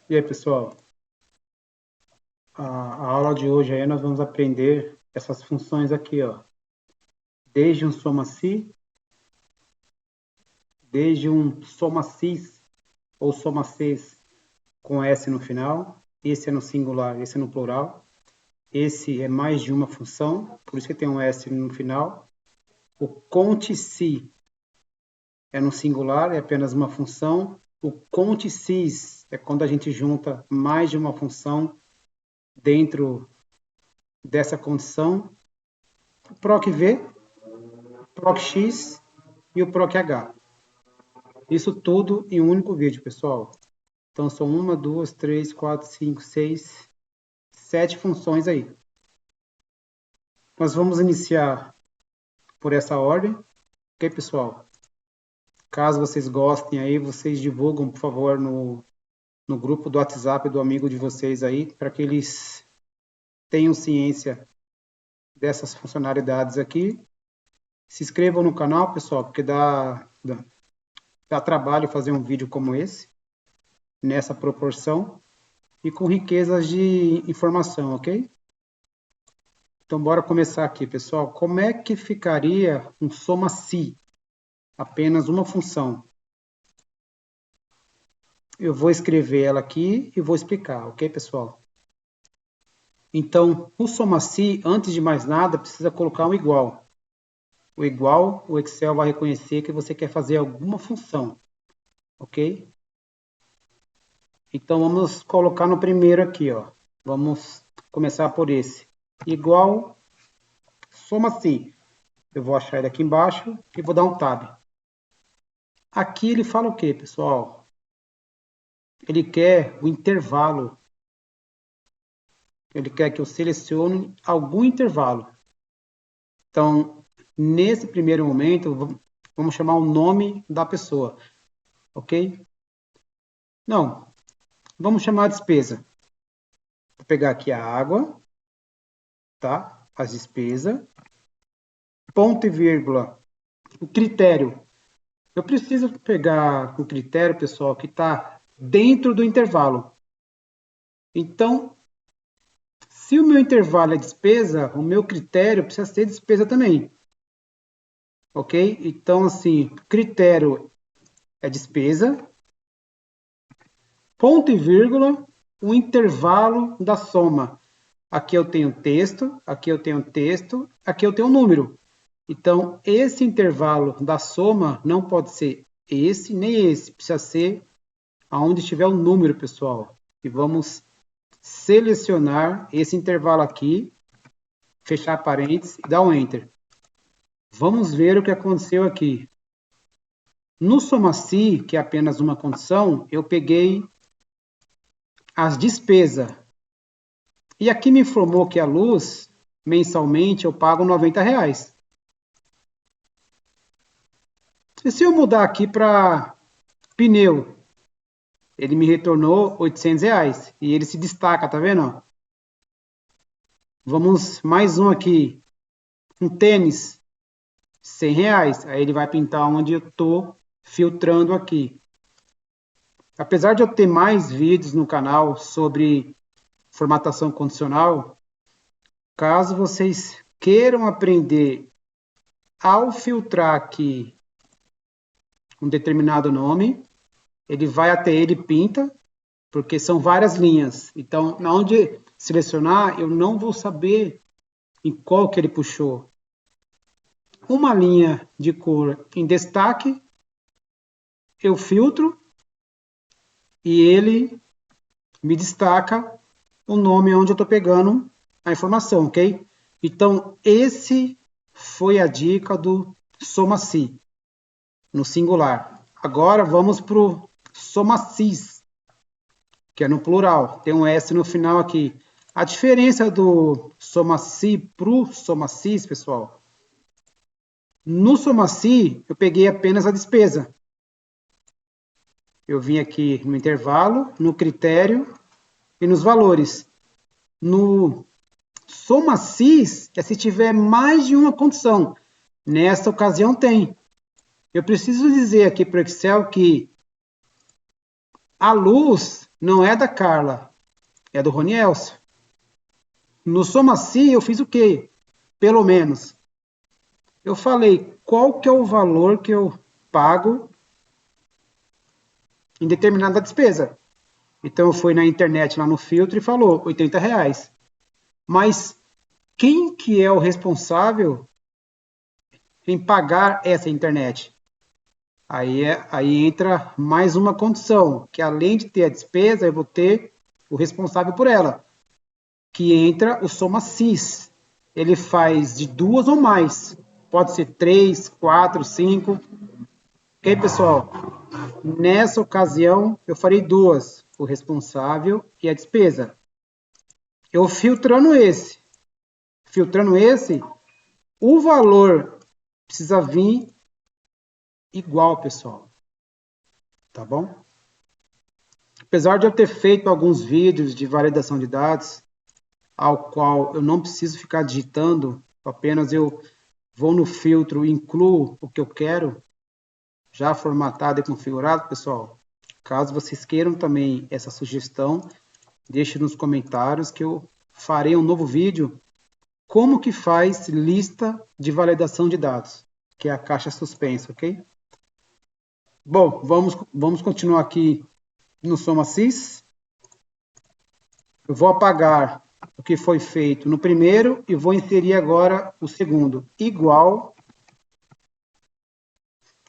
E aí, pessoal? A aula de hoje aí nós vamos aprender essas funções aqui, ó. Desde um soma-se, desde um soma-sis ou soma-ses com S no final. Esse é no singular, esse é no plural. Esse é mais de uma função, por isso que tem um S no final. O conte-se é no singular, é apenas uma função. O conte-sis é quando a gente junta mais de uma função dentro dessa condição. O proc-v, proc-x e o proc-h. Isso tudo em um único vídeo, pessoal. Então são uma, duas, três, quatro, cinco, seis, sete funções aí. Nós vamos iniciar por essa ordem, ok, pessoal? Caso vocês gostem aí, vocês divulgam, por favor, no grupo do WhatsApp do amigo de vocês aí, para que eles tenham ciência dessas funcionalidades aqui. Se inscrevam no canal, pessoal, porque dá trabalho fazer um vídeo como esse, nessa proporção, e com riquezas de informação, ok? Então, bora começar aqui, pessoal. Como é que ficaria um soma-se? Apenas uma função. Eu vou escrever ela aqui e vou explicar, ok, pessoal? Então, o soma-se, antes de mais nada, precisa colocar um igual. O igual, o Excel vai reconhecer que você quer fazer alguma função, ok? Então, vamos colocar no primeiro aqui, ó. Vamos começar por esse. Igual, soma-se. Eu vou achar ele aqui embaixo e vou dar um tab. Aqui ele fala o quê, pessoal? Ele quer o intervalo. Ele quer que eu selecione algum intervalo. Então, nesse primeiro momento, vamos chamar o nome da pessoa, ok? Não, vamos chamar a despesa. Vou pegar aqui a água, tá? As despesas. Ponto e vírgula. O critério. Eu preciso pegar o critério, pessoal, que está dentro do intervalo. Então, se o meu intervalo é despesa, o meu critério precisa ser despesa também. Ok? Então, assim, critério é despesa, ponto e vírgula, o intervalo da soma. Aqui eu tenho texto, aqui eu tenho texto, aqui eu tenho número. Então, esse intervalo da soma não pode ser esse nem esse, precisa ser aonde estiver o número, pessoal. E vamos selecionar esse intervalo aqui, fechar parênteses e dar um Enter. Vamos ver o que aconteceu aqui. No soma-se, que é apenas uma condição, eu peguei as despesas. E aqui me informou que a luz, mensalmente, eu pago R$ 90. E se eu mudar aqui para pneu, ele me retornou R$ 800. E ele se destaca, tá vendo? Vamos mais um aqui. Um tênis, R$ 100. Aí ele vai pintar onde eu estou filtrando aqui. Apesar de eu ter mais vídeos no canal sobre formatação condicional, caso vocês queiram aprender ao filtrar aqui um determinado nome, ele vai até ele e pinta, porque são várias linhas. Então, na onde selecionar, eu não vou saber em qual que ele puxou. Uma linha de cor em destaque, eu filtro e ele me destaca o nome onde eu estou pegando a informação, ok? Então, esse foi a dica do soma-se, no singular. Agora, vamos para o soma-sis, que é no plural. Tem um S no final aqui. A diferença do soma-se para o soma-sis, pessoal, no soma-se, eu peguei apenas a despesa. Eu vim aqui no intervalo, no critério e nos valores. No soma-sis é se tiver mais de uma condição. Nesta ocasião tem. Eu preciso dizer aqui para o Excel que a luz Não é da Carla, é do Ronielcio. No Somaci eu fiz o quê? Pelo menos. Eu falei qual que é o valor que eu pago em determinada despesa. Então eu fui na internet lá no filtro e falou R$ 80. Mas quem que é o responsável em pagar essa internet? Aí entra mais uma condição, que além de ter a despesa, eu vou ter o responsável por ela, que entra o soma-sis. Ele faz de duas ou mais. Pode ser três, quatro, cinco. Ok, pessoal? Nessa ocasião, eu farei duas, o responsável e a despesa. Eu filtrando esse, o valor precisa vir igual, pessoal. Tá bom? Apesar de eu ter feito alguns vídeos de validação de dados, ao qual eu não preciso ficar digitando, apenas eu vou no filtro e incluo o que eu quero, já formatado e configurado, pessoal. Caso vocês queiram também essa sugestão, deixe nos comentários que eu farei um novo vídeo como que faz lista de validação de dados, que é a caixa suspensa, ok? Bom, vamos continuar aqui no SomaSys. Eu vou apagar o que foi feito no primeiro e vou inserir agora o segundo. Igual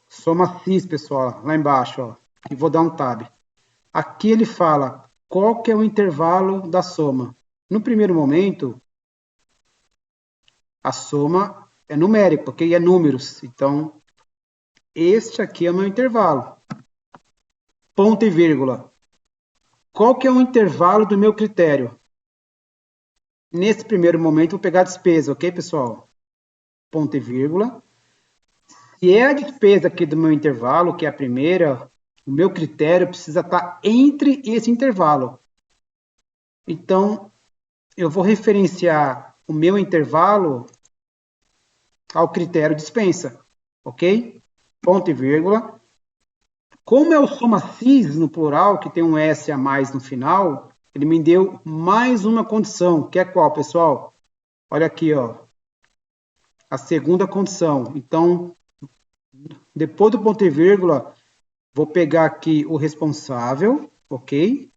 SomaSys, pessoal, lá embaixo, ó. E vou dar um tab. Aqui ele fala qual que é o intervalo da soma. No primeiro momento, a soma é numérica, ok? É números. Então, este aqui é o meu intervalo. Ponto e vírgula. Qual que é o intervalo do meu critério? Nesse primeiro momento, vou pegar a despesa, ok, pessoal? Ponto e vírgula. Se é a despesa aqui do meu intervalo, que é a primeira, o meu critério precisa estar entre esse intervalo. Então, eu vou referenciar o meu intervalo ao critério dispensa, ok? Ponto e vírgula. Como é o SomaSys no plural, que tem um S a mais no final, ele me deu mais uma condição, que é qual, pessoal? Olha aqui, ó. A segunda condição. Então, depois do ponto e vírgula, vou pegar aqui o responsável, ok?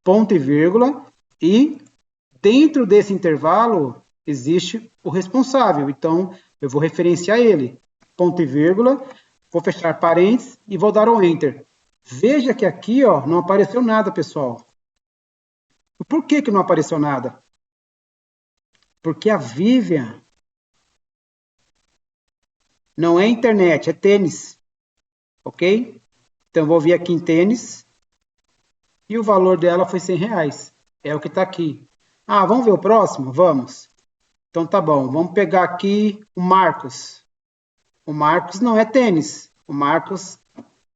Ponto e vírgula. E dentro desse intervalo existe o responsável. Então, eu vou referenciar ele. Ponto e vírgula. Vou fechar parênteses e vou dar um Enter. Veja que aqui ó, não apareceu nada, pessoal. Por que, que não apareceu nada? Porque a Vivian não é internet, é tênis. Ok? Então, vou vir aqui em tênis. E o valor dela foi R$ 100. É o que está aqui. Ah, vamos ver o próximo? Vamos. Então, tá bom. Vamos pegar aqui o Marcos. O Marcos não é tênis. O Marcos,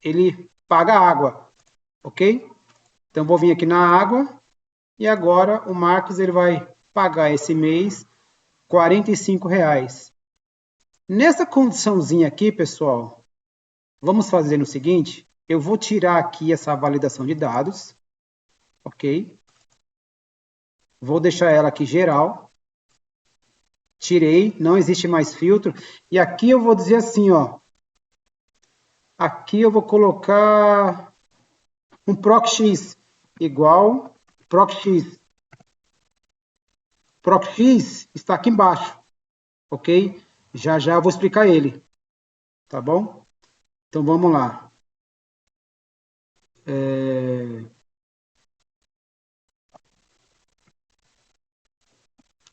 ele paga água. Ok? Então, vou vir aqui na água. E agora, o Marcos, ele vai pagar esse mês R$ 45. Nessa condiçãozinha aqui, pessoal, vamos fazer o seguinte. Eu vou tirar aqui essa validação de dados. Ok? Vou deixar ela aqui geral. Tirei, não existe mais filtro. E aqui eu vou dizer assim, ó. Aqui eu vou colocar um proc_x igual proc_x. Proc_x está aqui embaixo, ok? Já já eu vou explicar ele, tá bom? Então vamos lá.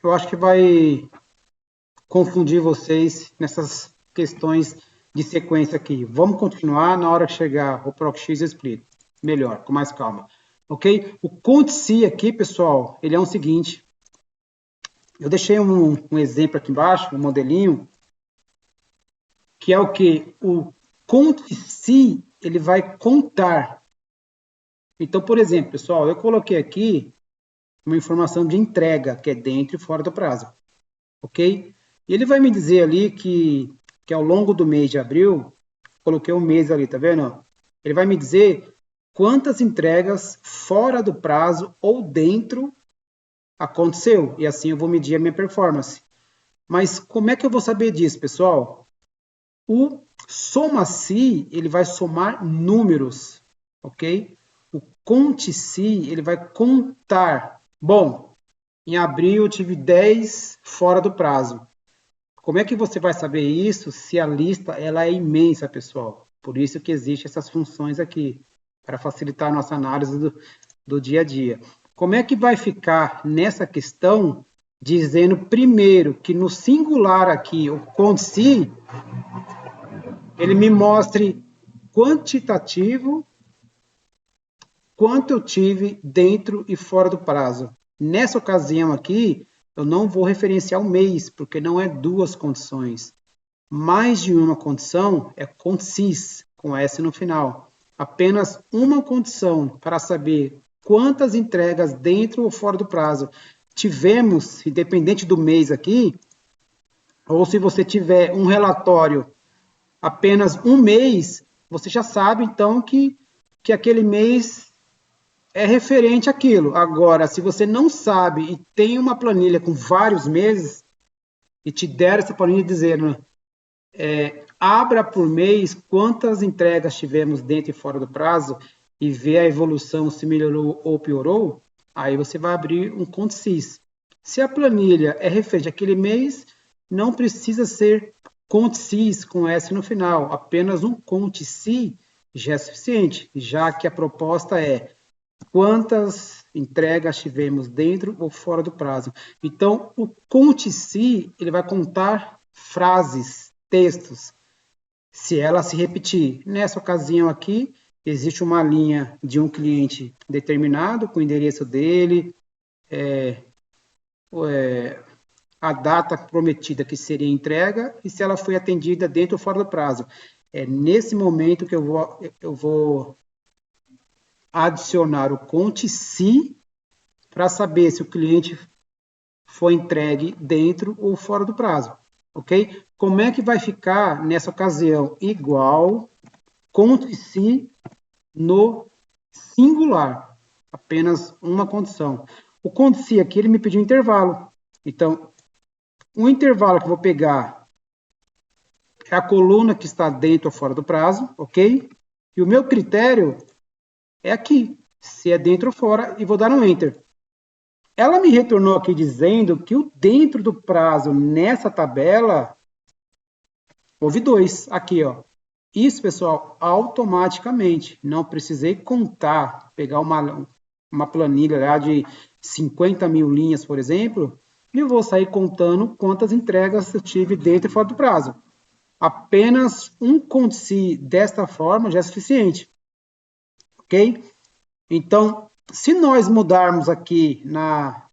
Eu acho que vai confundir vocês nessas questões de sequência aqui. Vamos continuar, na hora que chegar o proc_x eu explico melhor, com mais calma. Ok? O cont_se aqui, pessoal, ele é o seguinte. Eu deixei um exemplo aqui embaixo, um modelinho, que é o que? O cont_se, ele vai contar. Então, por exemplo, pessoal, eu coloquei aqui uma informação de entrega, que é dentro e fora do prazo. Ok? E ele vai me dizer ali que ao longo do mês de abril, coloquei um mês ali, tá vendo? Ele vai me dizer quantas entregas fora do prazo ou dentro aconteceu. E assim eu vou medir a minha performance. Mas como é que eu vou saber disso, pessoal? O soma-se, ele vai somar números, ok? O conte-se, ele vai contar. Bom, em abril eu tive 10 fora do prazo. Como é que você vai saber isso se a lista ela é imensa, pessoal? Por isso que existem essas funções aqui, para facilitar a nossa análise do dia a dia. Como é que vai ficar nessa questão, dizendo primeiro que no singular aqui, o conte-se, ele me mostre quantitativo, quanto eu tive dentro e fora do prazo. Nessa ocasião aqui, eu não vou referenciar o mês, porque não é duas condições. Mais de uma condição é concis, com S no final. Apenas uma condição para saber quantas entregas dentro ou fora do prazo tivemos, independente do mês aqui, ou se você tiver um relatório apenas um mês, você já sabe então que aquele mês é referente àquilo. Agora, se você não sabe e tem uma planilha com vários meses, e te der essa planilha dizendo abra por mês quantas entregas tivemos dentro e fora do prazo e ver a evolução se melhorou ou piorou, aí você vai abrir um conte-sis. Se a planilha é referente àquele mês, não precisa ser conte-sis com S no final, apenas um conte-se já é suficiente, já que a proposta é quantas entregas tivemos dentro ou fora do prazo. Então, o conte-se, ele vai contar frases, textos, se ela se repetir. Nessa ocasião aqui, existe uma linha de um cliente determinado, com o endereço dele, a data prometida que seria entrega e se ela foi atendida dentro ou fora do prazo. É nesse momento que eu vou adicionar o conte-se para saber se o cliente foi entregue dentro ou fora do prazo, ok? Como é que vai ficar nessa ocasião? Igual, conte-se no singular, apenas uma condição. O conte-se aqui, ele me pediu um intervalo. Então, o intervalo que eu vou pegar é a coluna que está dentro ou fora do prazo, ok? E o meu critério é aqui, se é dentro ou fora, e vou dar um Enter. Ela me retornou aqui dizendo que o dentro do prazo nessa tabela houve 2 aqui, ó. Isso, pessoal, automaticamente. Não precisei contar, pegar uma planilha lá de 50 mil linhas, por exemplo, e vou sair contando quantas entregas eu tive dentro e fora do prazo. Apenas um conte-se desta forma já é suficiente, ok? Então, se nós mudarmos aqui na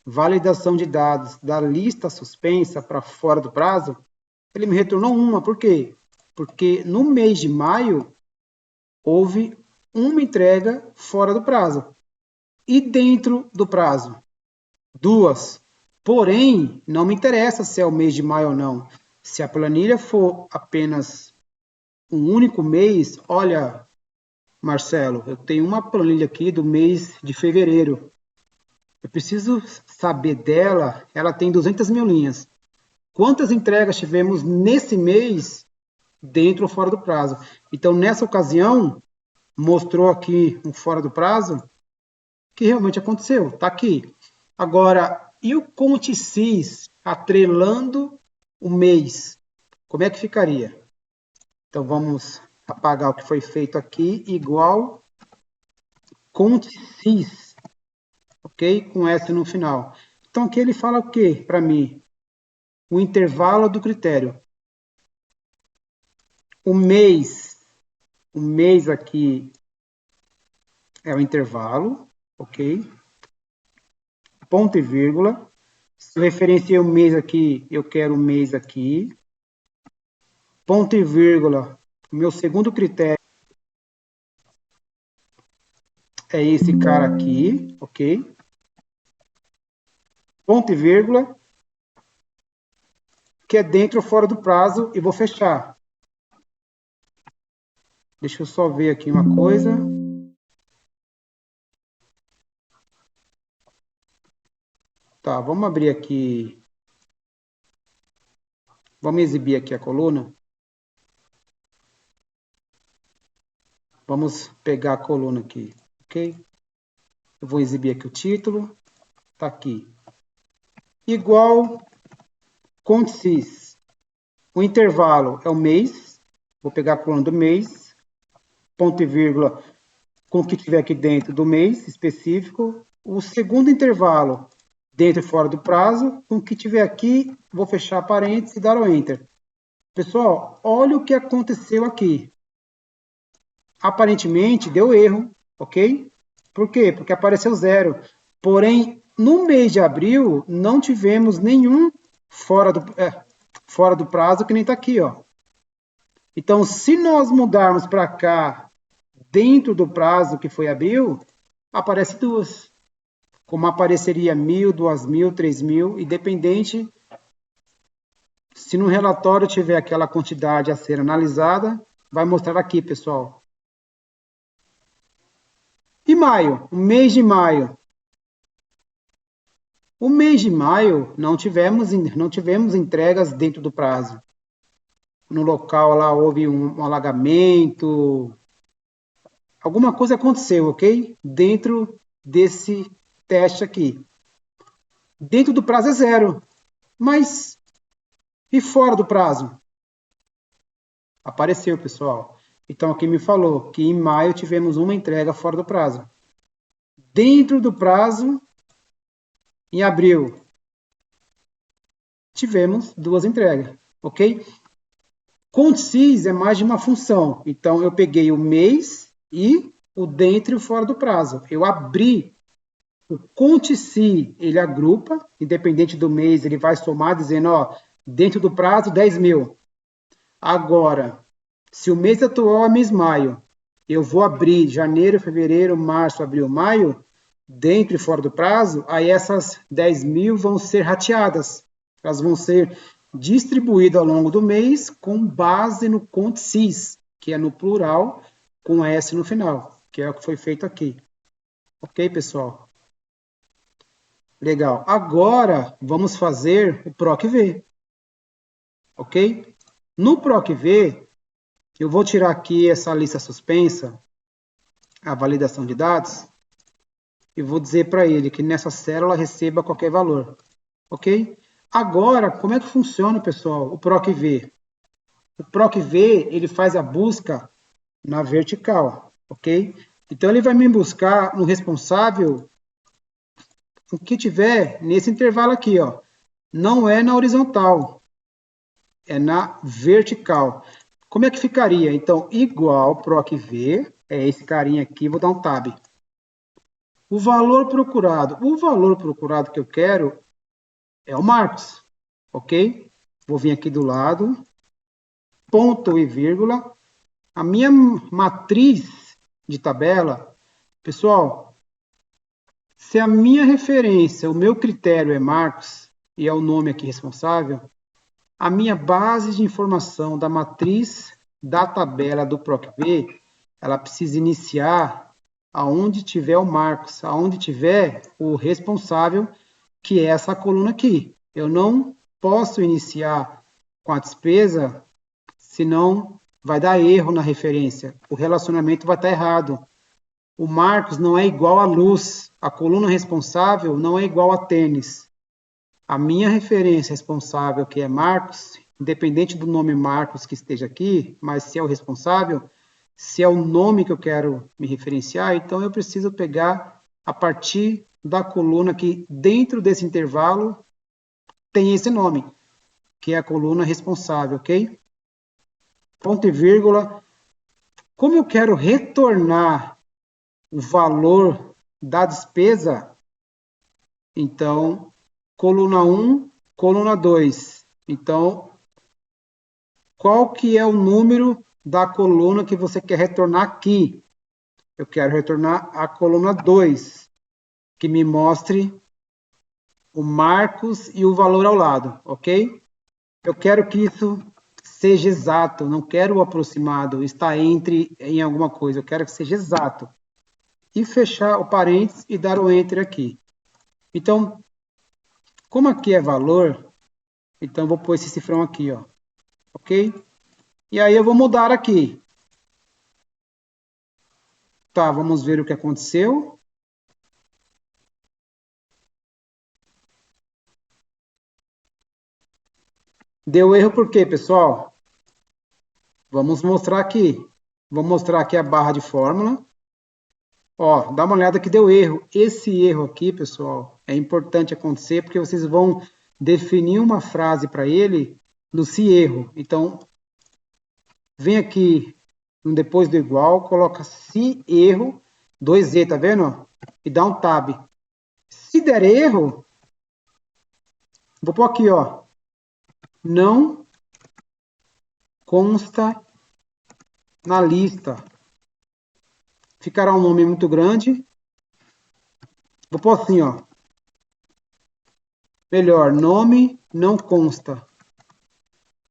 validação de dados da lista suspensa para fora do prazo, ele me retornou uma. Por quê? Porque no mês de maio houve uma entrega fora do prazo. E dentro do prazo? 2. Porém, não me interessa se é o mês de maio ou não. Se a planilha for apenas um único mês, olha, Marcelo, eu tenho uma planilha aqui do mês de fevereiro. Eu preciso saber dela, ela tem 200 mil linhas. Quantas entregas tivemos nesse mês, dentro ou fora do prazo? Então, nessa ocasião, mostrou aqui um fora do prazo, que realmente aconteceu, está aqui. Agora, e o conte-sis atrelando o mês? Como é que ficaria? Então, vamos apagar o que foi feito aqui, igual conte-sis, ok? Com S no final. Então, aqui ele fala o quê para mim? O intervalo do critério. O mês aqui é o intervalo, ok? Ponto e vírgula. Se eu referenciei o mês aqui, eu quero o mês aqui. Ponto e vírgula. O meu segundo critério é esse cara aqui, ok? Ponto e vírgula, que é dentro ou fora do prazo, e vou fechar. Deixa eu só ver aqui uma coisa. Tá, vamos abrir aqui. Vamos exibir aqui a coluna. Vamos pegar a coluna aqui, ok? Eu vou exibir aqui o título. Tá aqui. Igual contsys. O intervalo é o mês. Vou pegar a coluna do mês. Ponto e vírgula com o que tiver aqui dentro do mês específico. O segundo intervalo, dentro e fora do prazo. Com o que tiver aqui, vou fechar parênteses e dar o Enter. Pessoal, olha o que aconteceu aqui. Aparentemente, deu erro, ok? Por quê? Porque apareceu 0. Porém, no mês de abril, não tivemos nenhum fora do prazo, que nem está aqui, ó. Então, se nós mudarmos para cá, dentro do prazo que foi abril, aparece 2. Como apareceria 1.000, 2.000, 3.000, independente. Se no relatório tiver aquela quantidade a ser analisada, vai mostrar aqui, pessoal. E maio, o mês de maio. O mês de maio não tivemos entregas dentro do prazo. No local lá houve um alagamento, alguma coisa aconteceu, ok? Dentro desse teste aqui. Dentro do prazo é 0, mas e fora do prazo? Apareceu, pessoal. Então aqui me falou que em maio tivemos uma entrega fora do prazo. Dentro do prazo, em abril, tivemos 2 entregas, ok? Contsys é mais de uma função. Então, eu peguei o mês e o dentro e o fora do prazo. Eu abri o contsys, ele agrupa, independente do mês, ele vai somar dizendo, ó, dentro do prazo, 10.000. Agora, se o mês atual é mês maio, eu vou abrir janeiro, fevereiro, março, abril, maio, dentro e fora do prazo, aí essas 10.000 vão ser rateadas. Elas vão ser distribuídas ao longo do mês com base no contsys, que é no plural, com S no final, que é o que foi feito aqui. Ok, pessoal? Legal. Agora, vamos fazer o PROC-V. Ok? No PROC-V, eu vou tirar aqui essa lista suspensa, a validação de dados, e vou dizer para ele que nessa célula receba qualquer valor. Ok? Agora, como é que funciona, pessoal, o PROC-V? O PROC-V, ele faz a busca na vertical, ok? Então, ele vai me buscar no responsável o que tiver nesse intervalo aqui, ó. Não é na horizontal, é na vertical. Como é que ficaria? Então, igual PROC-V, é esse carinha aqui, vou dar um tab. O valor procurado que eu quero é o Marcos, ok? Vou vir aqui do lado, ponto e vírgula. A minha matriz de tabela, pessoal, se a minha referência, o meu critério é Marcos, e é o nome aqui responsável, a minha base de informação da matriz da tabela do PROC-V, ela precisa iniciar aonde tiver o Marcos, aonde tiver o responsável, que é essa coluna aqui. Eu não posso iniciar com a despesa, senão vai dar erro na referência. O relacionamento vai estar errado. O Marcos não é igual a luz. A coluna responsável não é igual a tênis. A minha referência responsável, que é Marcos, independente do nome Marcos que esteja aqui, mas se é o responsável, se é o nome que eu quero me referenciar, então eu preciso pegar a partir da coluna que dentro desse intervalo tem esse nome, que é a coluna responsável, ok? Ponto e vírgula. Como eu quero retornar o valor da despesa, então, coluna 1, coluna 2. Então, qual que é o número da coluna que você quer retornar aqui? Eu quero retornar a coluna 2, que me mostre o Marcos e o valor ao lado, ok? Eu quero que isso seja exato, não quero o aproximado, está entre em alguma coisa, eu quero que seja exato. E fechar o parênteses e dar o Enter aqui. Então, Como aqui é valor, então eu vou pôr esse cifrão aqui, ó. Ok? E aí eu vou mudar aqui. Tá, vamos ver o que aconteceu. Deu erro por quê, pessoal? Vamos mostrar aqui. Vou mostrar aqui a barra de fórmula. Ó, dá uma olhada que deu erro. Esse erro aqui, pessoal, é importante acontecer porque vocês vão definir uma frase para ele no se erro. Então, vem aqui no depois do igual, coloca se erro, 2E, tá vendo? E dá um tab. Se der erro, vou pôr aqui, ó. Não consta na lista. Ficará um nome muito grande. Vou pôr assim, ó. Melhor, nome não consta.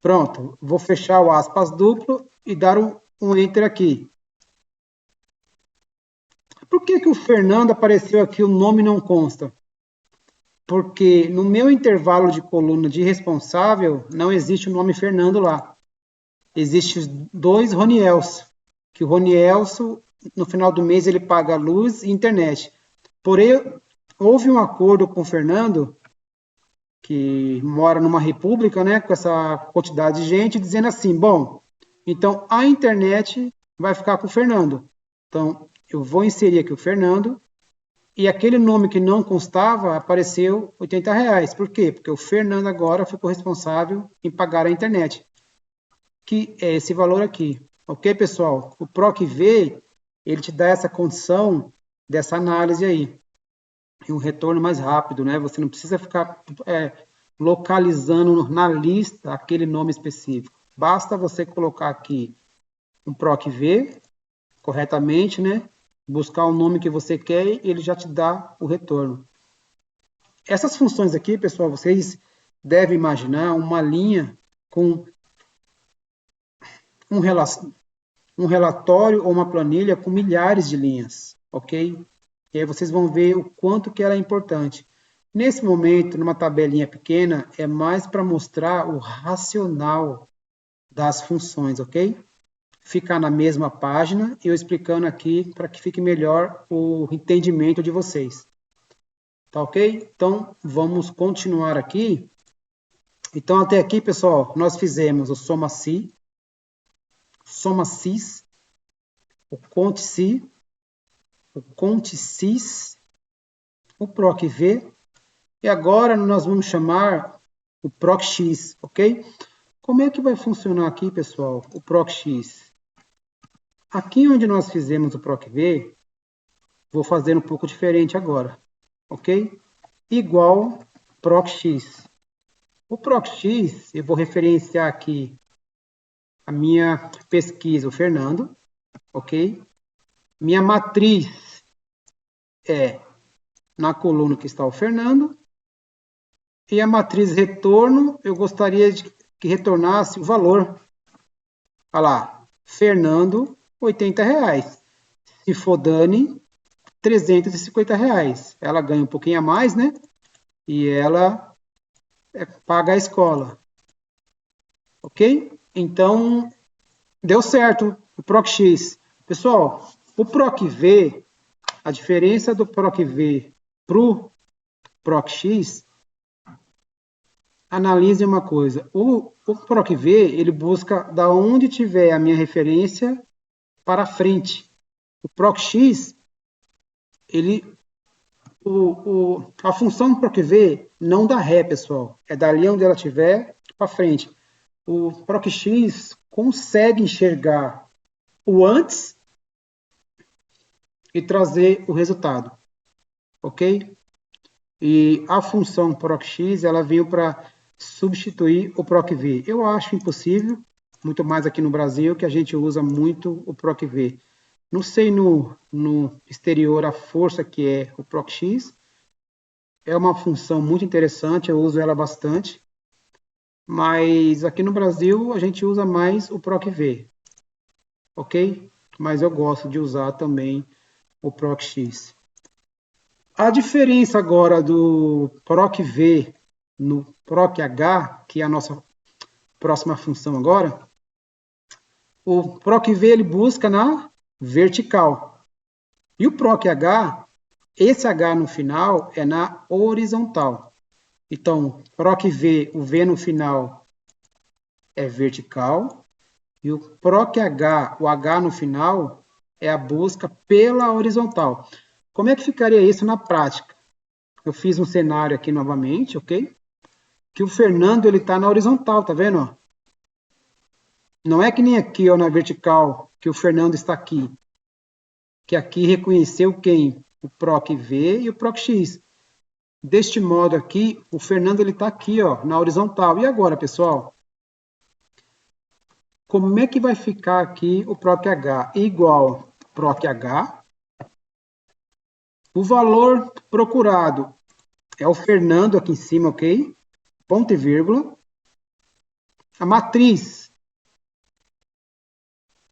Pronto, vou fechar o aspas duplo e dar um enter aqui. Por que o Fernando apareceu aqui, o nome não consta? Porque no meu intervalo de coluna de responsável, não existe o nome Fernando lá. Existem dois Ronielso, que o Ronielso, no final do mês, ele paga luz e internet. Porém, houve um acordo com o Fernando, que mora numa república, né, com essa quantidade de gente, dizendo assim, bom, então a internet vai ficar com o Fernando. Então, eu vou inserir aqui o Fernando, e aquele nome que não constava apareceu R$ 80. Por quê? Porque o Fernando agora ficou responsável em pagar a internet, que é esse valor aqui. Ok, pessoal? O PROC-V, ele te dá essa condição dessa análise aí. E um retorno mais rápido, né? Você não precisa ficar localizando na lista aquele nome específico. Basta você colocar aqui um PROC-V corretamente, né? Buscar o nome que você quer e ele já te dá o retorno. Essas funções aqui, pessoal, vocês devem imaginar uma linha com um relatório ou uma planilha com milhares de linhas, ok? E aí vocês vão ver o quanto que ela é importante. Nesse momento, numa tabelinha pequena, é mais para mostrar o racional das funções, ok? Ficar na mesma página e eu explicando aqui para que fique melhor o entendimento de vocês. Tá ok? Então, vamos continuar aqui. Então, até aqui, pessoal, nós fizemos o soma-si, soma-sis, o conte-si, o conte-sis, o proc-v, e agora nós vamos chamar o proc-x, ok? Como é que vai funcionar aqui, pessoal, o proc-x? Aqui onde nós fizemos o proc-v, vou fazer um pouco diferente agora, ok? Igual proc-x. O proc-x, eu vou referenciar aqui a minha pesquisa, o Fernando, ok? Minha matriz é na coluna que está o Fernando, e a matriz retorno, eu gostaria de que retornasse o valor. Olha lá, Fernando, R$ 80. Se for Dani, R$ 350. Ela ganha um pouquinho a mais, né? E ela paga a escola. Ok? Então, deu certo o PROC-X. Pessoal, o PROC-V, a diferença do PROC-V para o PROC-X, analise uma coisa. O PROC-V, ele busca da onde tiver a minha referência para frente. O PROC-X, a função do PROC-V não dá ré, pessoal. É dali onde ela estiver para frente. O PROC-X consegue enxergar o antes e trazer o resultado. Ok? E a função PROC-X, ela veio para substituir o PROC-V. Eu acho impossível, muito mais aqui no Brasil, que a gente usa muito o PROC-V. Não sei no exterior a força que é o PROC-X. É uma função muito interessante, eu uso ela bastante. Mas aqui no Brasil a gente usa mais o PROC-V. Ok? Mas eu gosto de usar também o PROC-X. A diferença agora do PROC-V no PROC-H, que é a nossa próxima função agora, o PROC-V ele busca na vertical. E o PROC-H, esse H no final é na horizontal. Então, PROC-V, o V no final é vertical. E o PROC-H, o H no final, é a busca pela horizontal. Como é que ficaria isso na prática? Eu fiz um cenário aqui novamente, ok? Que o Fernando ele está na horizontal, tá vendo? Não é que nem aqui, ó, na vertical, que o Fernando está aqui. Que aqui reconheceu quem? O PROC-V e o PROC-X. Deste modo aqui, o Fernando ele está aqui, ó, na horizontal. E agora, pessoal? Como é que vai ficar aqui o PROC-H? Igual PROC-H. O valor procurado é o Fernando aqui em cima, ok? Ponto e vírgula. A matriz.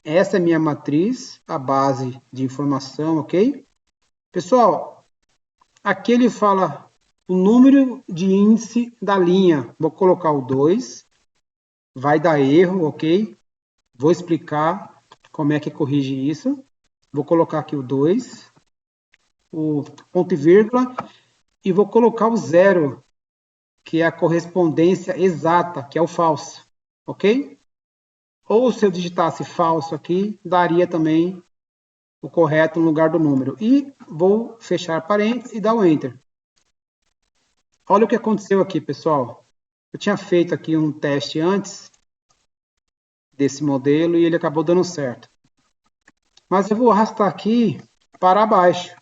Essa é minha matriz, a base de informação, ok? Pessoal, aqui ele fala o número de índice da linha. Vou colocar o 2. Vai dar erro, ok? Vou explicar como é que corrige isso. Vou colocar aqui o 2, o ponto e vírgula, e vou colocar o 0, que é a correspondência exata, que é o falso, ok? Ou se eu digitasse falso aqui, daria também o correto no lugar do número. E vou fechar parênteses e dar o Enter. Olha o que aconteceu aqui, pessoal. Eu tinha feito aqui um teste antes desse modelo e ele acabou dando certo. Mas eu vou arrastar aqui para baixo.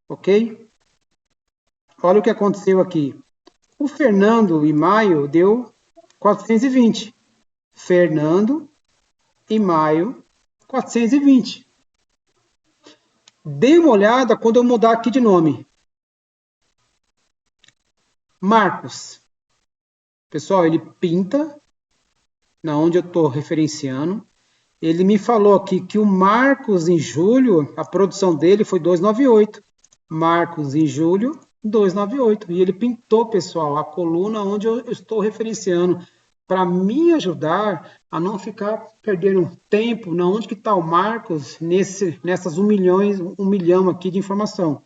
Ok? Olha o que aconteceu aqui. O Fernando, em maio, deu 420. Fernando, em maio, 420. Dê uma olhada quando eu mudar aqui de nome. Marcos. Pessoal, ele pinta na onde eu estou referenciando. Ele me falou aqui que o Marcos, em julho, a produção dele foi 298. Marcos, em julho, 298. E ele pintou, pessoal, a coluna onde eu estou referenciando, para me ajudar a não ficar perdendo tempo na onde que está o Marcos nessas 1 milhão aqui de informação.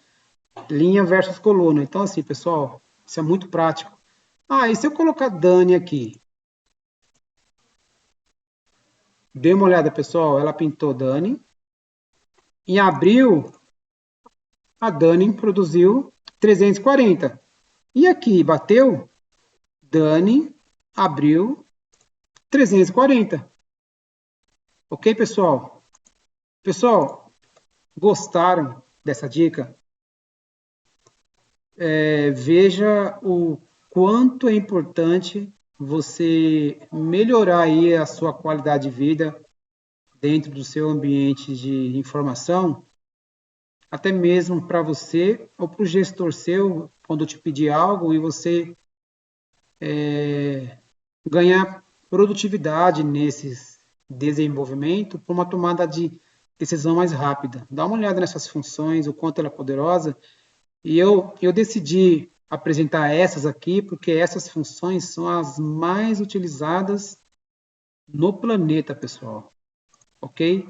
Linha versus coluna. Então, assim, pessoal, isso é muito prático. Ah, e se eu colocar Dani aqui? Dê uma olhada, pessoal. Ela pintou Dani. Em abril, a Dani produziu 340. E aqui, bateu? Dani abriu 340. Ok, pessoal? Pessoal, gostaram dessa dica? Veja o quanto é importante você melhorar aí a sua qualidade de vida dentro do seu ambiente de informação, até mesmo para você ou para o gestor seu, quando te pedir algo e você ganhar produtividade nesses desenvolvimento por uma tomada de decisão mais rápida. Dá uma olhada nessas funções, o quanto ela é poderosa. E eu decidi apresentar essas aqui porque essas funções são as mais utilizadas no planeta, pessoal. Ok?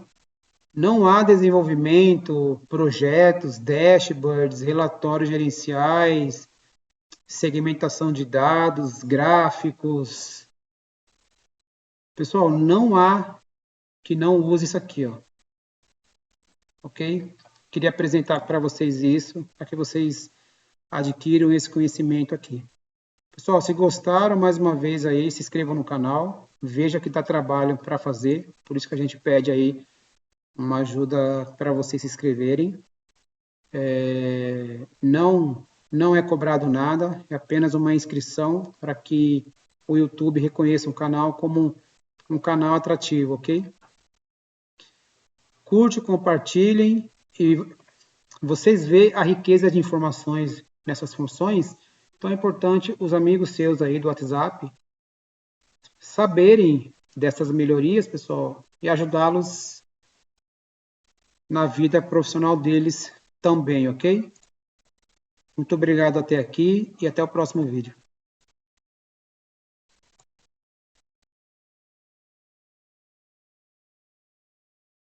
Não há desenvolvimento, projetos, dashboards, relatórios gerenciais, segmentação de dados, gráficos. Pessoal, não há que não use isso aqui, ó. Ok? Queria apresentar para vocês isso, para que vocês adquiram esse conhecimento aqui. Pessoal, se gostaram, mais uma vez aí, se inscrevam no canal, veja que dá trabalho para fazer, por isso que a gente pede aí uma ajuda para vocês se inscreverem. Não é cobrado nada, é apenas uma inscrição para que o YouTube reconheça o canal como um canal atrativo, ok? Curte, compartilhem e vocês veem a riqueza de informações nessas funções. Então é importante os amigos seus aí do WhatsApp saberem dessas melhorias, pessoal, e ajudá-los na vida profissional deles também, ok? Muito obrigado até aqui e até o próximo vídeo.